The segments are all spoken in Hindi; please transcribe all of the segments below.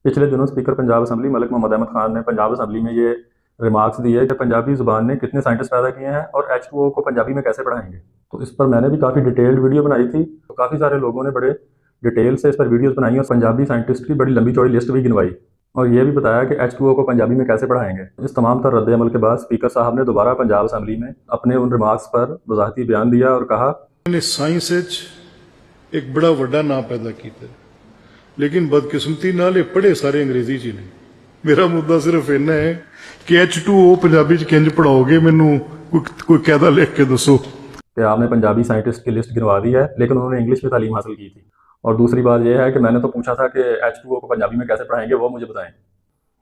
पिछले दिनों स्पीकर पंजाब असम्बली मलिक मोहम्मद अहमद खान ने पंजाब असम्बली में ये रिमार्क्स दिए कि पंजाबी ज़ुबान ने कितने साइंटिस्ट पैदा किए हैं और H2O को पंजाबी में कैसे पढ़ाएंगे। तो इस पर मैंने भी काफ़ी डिटेल्ड वीडियो बनाई थी, तो काफ़ी सारे लोगों ने बड़े डिटेल से इस पर वीडियोस बनाई और पंजाबी साइंटिस्ट की बड़ी लंबी चौड़ी लिस्ट भी गिनवाई और ये भी बताया कि H2O को पंजाबी में कैसे पढ़ाएंगे। इस तमाम तर रद्द अमल के बाद स्पीकर साहब ने दोबारा पंजाब असम्बली में अपने उन रिमार्क्स पर वजाहती बयान दिया और कहा, साइंस एक बड़ा वड्डा नाम पैदा किया, लेकिन बदकिस्मती नाल पढ़े सारे अंग्रेजी च ने। मेरा मुद्दा सिर्फ इन्ना है कि H2O पंजाबी च किंज पढ़ाओगे, मैनू कोई कायदा लिख के दसो कि आपने पंजाबी साइंटिस्ट की लिस्ट गिनवा दी है लेकिन उन्होंने इंग्लिश में तालीम हासिल की थी। और दूसरी बात यह है कि मैंने तो पूछा था कि H2O को पंजाबी में कैसे पढ़ाएंगे, वो मुझे बताएं।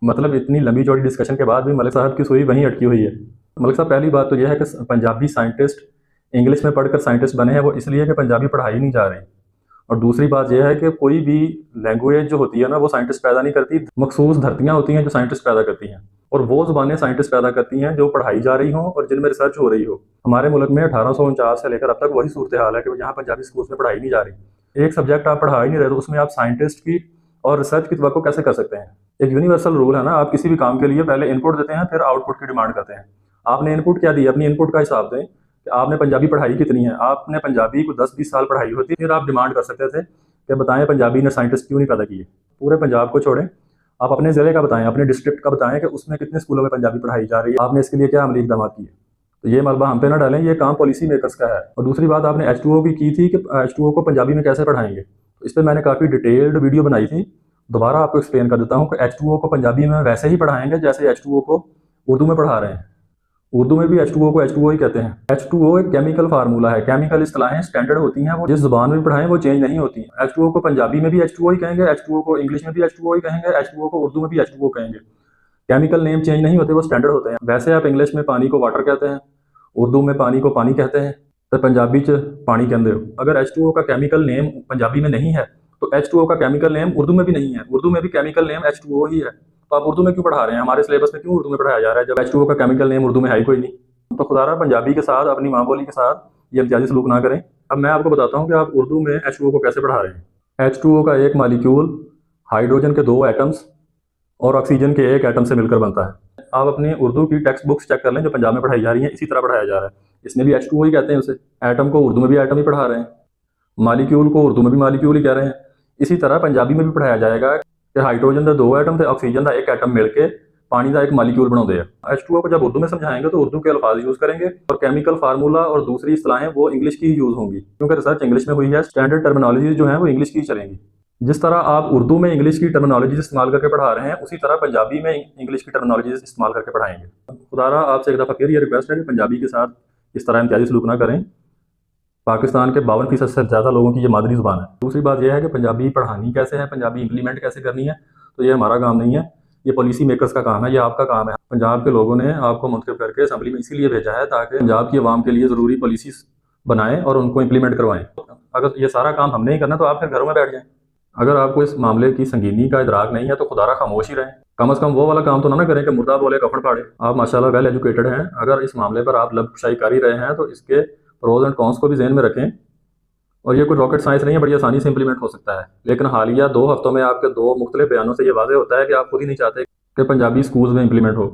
मतलब इतनी लंबी चौड़ी डिस्कशन के बाद भी मलिक साहब की सुई वहीं अटकी हुई है। मलिक साहब, पहली बात तो यह है कि पंजाबी साइंटिस्ट इंग्लिश में पढ़कर साइंटिस्ट बने हैं वो इसलिए कि पंजाबी पढ़ाई नहीं जा रही। और दूसरी बात यह है कि कोई भी लैंग्वेज जो होती है ना वो साइंटिस्ट पैदा नहीं करती, मखसूस धरतियाँ होती हैं जो साइंटिस्ट पैदा करती हैं और वो ज़ुबानें साइंटिस्ट पैदा करती हैं जो पढ़ाई जा रही हों और जिनमें रिसर्च हो रही हो। हमारे मुल्क में 1849 से लेकर अब तक वही सूरत हाल है कि जहाँ पंजाबी स्कूल्स में पढ़ाई नहीं जा रही। एक सब्जेक्ट आप पढ़ा ही नहीं रहे तो उसमें आप साइंटिस्ट की और रिसर्च की तवक्को कैसे कर सकते हैं। एक यूनिवर्सल रूल है ना, आप किसी भी काम के लिए पहले इनपुट देते हैं फिर आउटपुट की डिमांड करते हैं। आपने इनपुट क्या दी, अपनी इनपुट का हिसाब दें कि आपने पंजाबी पढ़ाई कितनी है। आपने पंजाबी को 10-20 साल पढ़ाई होती फिर आप डिमांड कर सकते थे कि बताएं पंजाबी ने साइंटिस्ट क्यों नहीं पैदा किए। पूरे पंजाब को छोड़ें, आप अपने ज़िले का बताएं, अपने डिस्ट्रिक्ट का बताएं कि उसमें कितने स्कूलों में पंजाबी पढ़ाई जा रही है, आपने इसके लिए क्या अमली इक़दाम किए। तो ये मलबा हम पे ना डालें, ये काम पॉलिसी मेकर्स का है। और दूसरी बात आपने H2O की थी कि H2O को पंजाबी में कैसे पढ़ाएंगे, तो इस पर मैंने काफ़ी डिटेल्ड वीडियो बनाई थी। दोबारा आपको एक्सप्लेन कर देता हूँ कि H2O को पंजाबी में वैसे ही पढ़ाएंगे जैसे H2O को उर्दू में पढ़ा रहे हैं। उर्दू में भी H2O को H2O ही कहते हैं। H2O एक केमिकल फार्मूला है, केमिकल इस्तिलाहें स्टैंडर्ड होती हैं, वो जिस जुबान में पढ़ाएं वो चेंज नहीं होती। H2O को पंजाबी में भी H2O ही कहेंगे, H2O को इंग्लिश में भी H2O ही कहेंगे, H2O को उर्दू में भी H2O कहेंगे। केमिकल नेम चेंज नहीं होते, वो स्टैंडर्ड होते हैं। वैसे आप इंग्लिश में पानी को वाटर कहते हैं, उर्दू में पानी को पानी कहते हैं, तो पंजाबी च पानी कहते हो। अगर H2O का केमिकल नेम पंजाबी में नहीं है तो H2O का केमिकल नेम उर्दू में भी नहीं है। उर्दू में भी केमिकल नेम H2O ही है, तो आप उर्दू में क्यों पढ़ा रहे हैं? हमारे सिलेबस में क्यों उर्दू में पढ़ाया जा रहा है जब H2O का केमिकल नेम उर्दू में है ही कोई नहीं। तो खुदारा पंजाबी के साथ, अपनी माँ बोली के साथ ये इम्तियाजी सलूक ना करें। अब मैं आपको बताता हूँ कि आप उर्दू में H2O को कैसे पढ़ा रहे हैं। H2O का एक मालिक्यूल हाइड्रोजन के 2 एटम्स और ऑक्सीजन के 1 एटम से मिलकर बनता है। आप अपनी उर्दू की टेक्स्ट बुक्स चेक कर लें जो पंजाब में पढ़ाई जा रही हैं, इसी तरह पढ़ाया जा रहा है। इसमें भी H2O ही कहते हैं उसे। एटम को उर्दू में भी एटम ही पढ़ा रहे हैं, मालिक्यूल को उर्दू में भी मालिक्यूल ही कह रहे हैं। इसी तरह पंजाबी में भी पढ़ाया जाएगा कि हाइड्रोजन के 2 एटम थे, ऑक्सीजन का 1 एटम मिलकर पानी का एक मालिक्यूल बनाते हैं। H2O को जब उर्दू में समझाएंगे तो उर्दू के अल्फाज यूज़ करेंगे और केमिकल फार्मूला और दूसरी इस्तिलाहें वो इंग्लिश की ही यूज़ होंगी, क्योंकि रिसर्च इंग्लिश में हुई है। स्टैंडर्ड टर्मिनोलॉजी जो है वो इंग्लिश की ही चलेंगी। जिस तरह आप उर्दू में इंग्लिश की टर्मिनोलॉजी इस्तेमाल करके पढ़ा रहे हैं, उसी तरह पंजाबी में इंग्लिश की टर्मिनोलॉजी इस्तेमाल करके पढ़ाएंगे। खुदारा आपसे एक दफ़ा फिर ये रिक्वेस्ट है कि पंजाबी के साथ इस तरह इम्तियाजी सलूक ना करें। पाकिस्तान के 52% से ज़्यादा लोगों की ये मादरी ज़ुबान है। दूसरी बात यह है कि पंजाबी पढ़ानी कैसे है, पंजाबी इम्प्लीमेंट कैसे करनी है, तो ये हमारा काम नहीं है, ये पॉलिसी मेकर्स का काम है, ये आपका काम है। पंजाब के लोगों ने आपको मुंतखब करके असम्बली में इसीलिए भेजा है ताकि पंजाब की आवाम के लिए ज़रूरी पॉलिसीज़ बनाएं और उनको इम्प्लीमेंट करवाएं। अगर ये सारा काम हमने ही करना तो आप फिर घरों में बैठ जाएं। अगर आपको इस मामले की संगीनी का इदराक नहीं है तो खुदारा खामोश ही रहें। कम से कम वो वाला काम तो ना करें कि मुर्दा बोले कफन फाड़े। आप माशाल्लाह वेल एजुकेटेड हैं, अगर इस मामले पर आप लबशाई कर ही रहे हैं तो इसके प्रोज एंड कॉन्स को भी ज़हन में रखें। और ये कोई रॉकेट साइंस नहीं है, बड़ी आसानी से इंप्लीमेंट हो सकता है। लेकिन हालिया 2 हफ्तों में आपके 2 मुख्तलिफ बयानों से ये वाज़ेह होता है कि आप खुद ही नहीं चाहते कि पंजाबी स्कूल्स में इंप्लीमेंट हो।